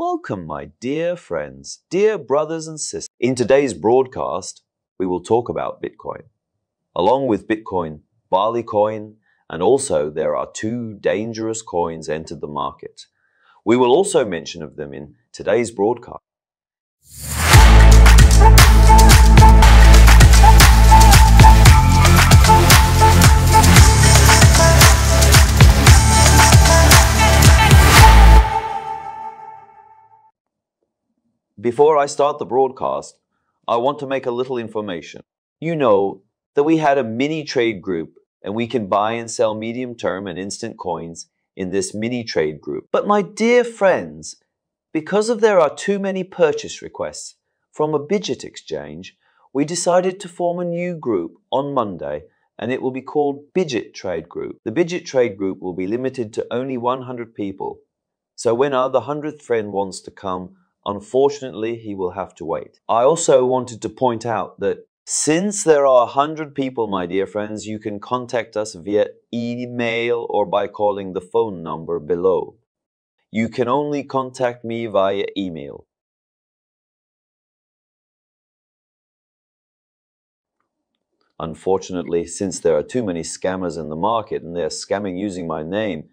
Welcome, my dear friends, dear brothers and sisters. In today's broadcast, we will talk about Bitcoin. Along with Bitcoin, Barley coin, and also there are two dangerous coins entered the market. We will also mention of them in today's broadcast. Before I start the broadcast, I want to make a little information. You know that we had a mini trade group and we can buy and sell medium term and instant coins in this mini trade group. But my dear friends, because there are too many purchase requests from a Bidget exchange, we decided to form a new group on Monday, and it will be called Bidget Trade Group. The Bidget Trade Group will be limited to only 100 people. So when our 100th friend wants to come, unfortunately, he will have to wait. I also wanted to point out that since there are 100 people, my dear friends, you can contact us via email or by calling the phone number below. You can only contact me via email. Unfortunately, since there are too many scammers in the market and they're scamming using my name,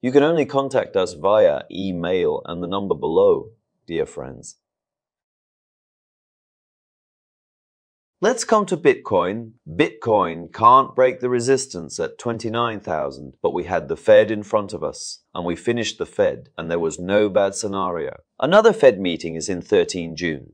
you can only contact us via email and the number below, dear friends. Let's come to Bitcoin. Bitcoin can't break the resistance at 29,000, but we had the Fed in front of us, and we finished the Fed, and there was no bad scenario. Another Fed meeting is in 14 June,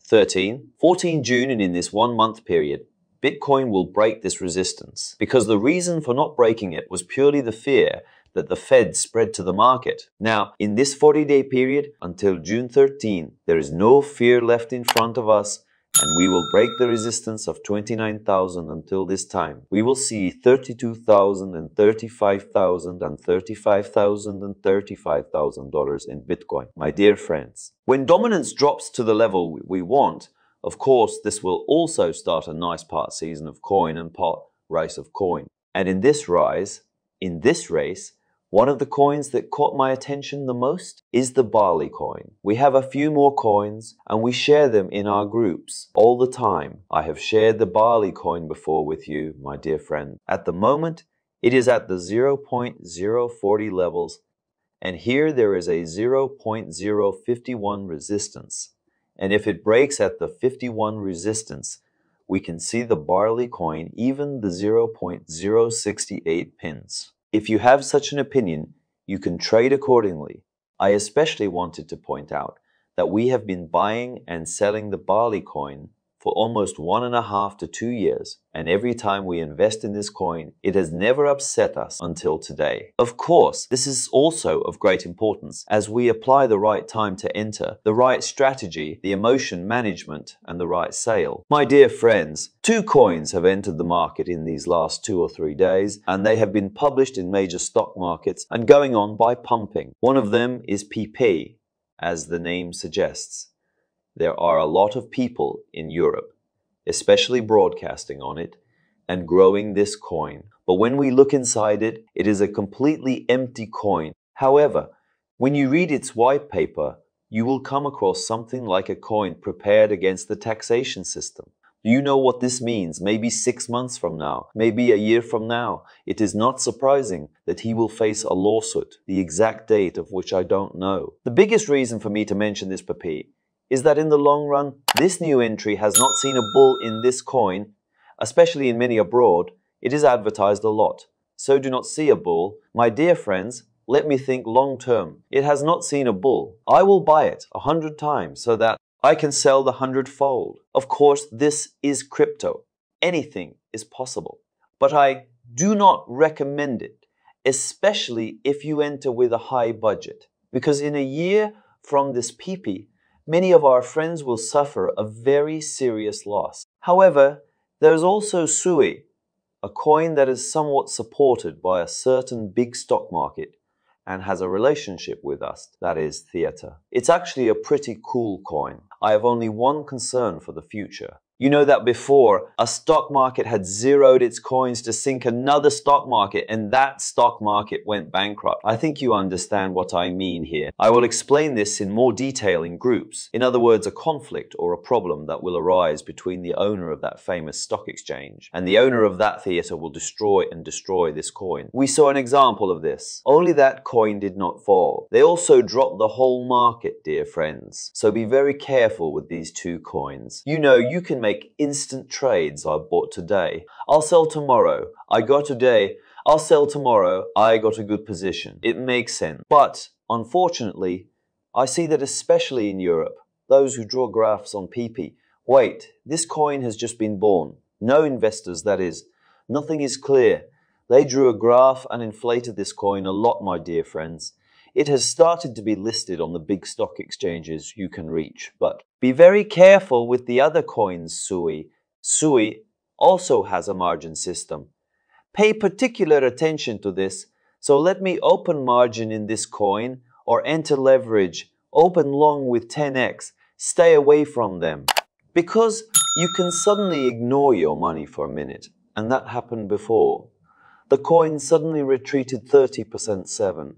and in this 1 month period, Bitcoin will break this resistance, because the reason for not breaking it was purely the fear that the Fed spread to the market. Now, in this 40-day period, until June 13, there is no fear left in front of us, and we will break the resistance of 29,000 until this time. We will see 32,000 and 35,000 and 35,000 and $35,000 in Bitcoin. My dear friends, when dominance drops to the level we want, of course, this will also start a nice part season of coin and part race of coin. And in this race, one of the coins that caught my attention the most is the Barley coin. We have a few more coins and we share them in our groups all the time. I have shared the Barley coin before with you, my dear friend. At the moment, it is at the 0.040 levels, and here there is a 0.051 resistance. And if it breaks at the 51 resistance, we can see the Barley coin, even the 0.068 pins. If you have such an opinion, you can trade accordingly. I especially wanted to point out that we have been buying and selling the Barley coin for almost 1.5 to 2 years, and every time we invest in this coin, it has never upset us until today. Of course, this is also of great importance as we apply the right time to enter, the right strategy, the emotion management, and the right sale. My dear friends, 2 coins have entered the market in these last 2 or 3 days, and they have been published in major stock markets and going on by pumping. One of them is PP, as the name suggests. There are a lot of people in Europe, especially broadcasting on it, and growing this coin. But when we look inside it, it is a completely empty coin. However, when you read its white paper, you will come across something like a coin prepared against the taxation system. Do you know what this means? Maybe 6 months from now, maybe a year from now. It is not surprising that he will face a lawsuit, the exact date of which I don't know. The biggest reason for me to mention this PP is that in the long run, this new entry has not seen a bull in this coin, especially in many abroad. It is advertised a lot. So do not see a bull. My dear friends, let me think long term. It has not seen a bull. I will buy it 100 times so that I can sell the 100-fold. Of course, this is crypto. Anything is possible. But I do not recommend it, especially if you enter with a high budget. Because in a year from this PP, many of our friends will suffer a very serious loss. However, there is also SUI, a coin that is somewhat supported by a certain big stock market and has a relationship with us, that is theater. It's actually a pretty cool coin. I have only one concern for the future. You know that before, a stock market had zeroed its coins to sink another stock market, and that stock market went bankrupt. I think you understand what I mean here. I will explain this in more detail in groups. In other words, a conflict or a problem that will arise between the owner of that famous stock exchange, and the owner of that theater will destroy this coin. We saw an example of this. Only that coin did not fall. They also dropped the whole market, dear friends. So be very careful with these two coins. You know, you can make instant trades. I bought today, I'll sell tomorrow. I got today, I'll sell tomorrow. I got a good position. It makes sense. But unfortunately, I see that especially in Europe, those who draw graphs on PP, wait, this coin has just been born. No investors, that is. Nothing is clear. They drew a graph and inflated this coin a lot, my dear friends. It has started to be listed on the big stock exchanges you can reach, but be very careful with the other coins, Sui. Sui also has a margin system. Pay particular attention to this, so let me open margin in this coin or enter leverage, open long with 10x, stay away from them. Because you can suddenly ignore your money for a minute, and that happened before. The coin suddenly retreated 30% 7.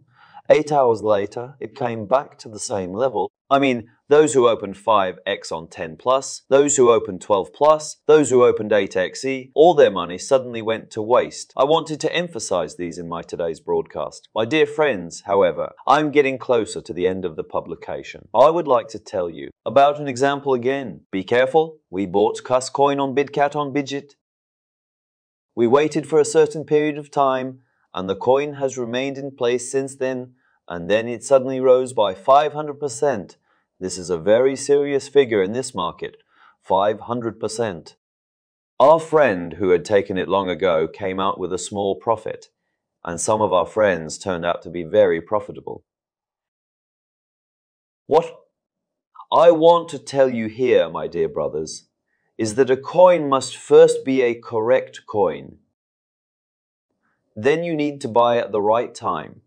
8 hours later, it came back to the same level. I mean, those who opened 5x on 10 plus, those who opened 12 plus, those who opened 8xe, all their money suddenly went to waste. I wanted to emphasize these in my today's broadcast. My dear friends, however, I'm getting closer to the end of the publication. I would like to tell you about an example again. Be careful, we bought Cuss coin on Bidcat on Bidget. We waited for a certain period of time, and the coin has remained in place since then, and then it suddenly rose by 500%. This is a very serious figure in this market, 500%. Our friend who had taken it long ago came out with a small profit, and some of our friends turned out to be very profitable. What I want to tell you here, my dear brothers, is that a coin must first be a correct coin. Then you need to buy at the right time.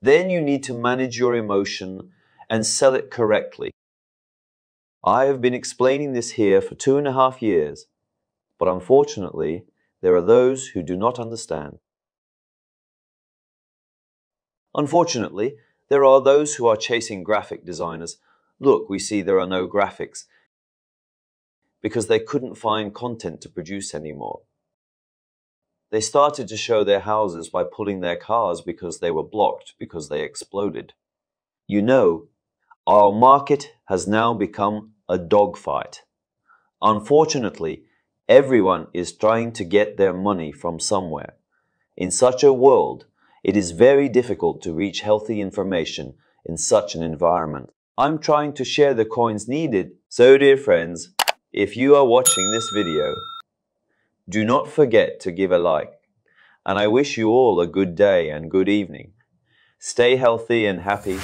Then you need to manage your emotion and sell it correctly. I have been explaining this here for 2.5 years, but unfortunately, there are those who do not understand. Unfortunately, there are those who are chasing graphic designers. Look, we see there are no graphics because they couldn't find content to produce anymore. They started to show their houses by pulling their cars because they were blocked, because they exploded. You know, our market has now become a dogfight. Unfortunately, everyone is trying to get their money from somewhere. In such a world, it is very difficult to reach healthy information in such an environment. I'm trying to share the coins needed. So, dear friends, if you are watching this video, do not forget to give a like. And I wish you all a good day and good evening. Stay healthy and happy.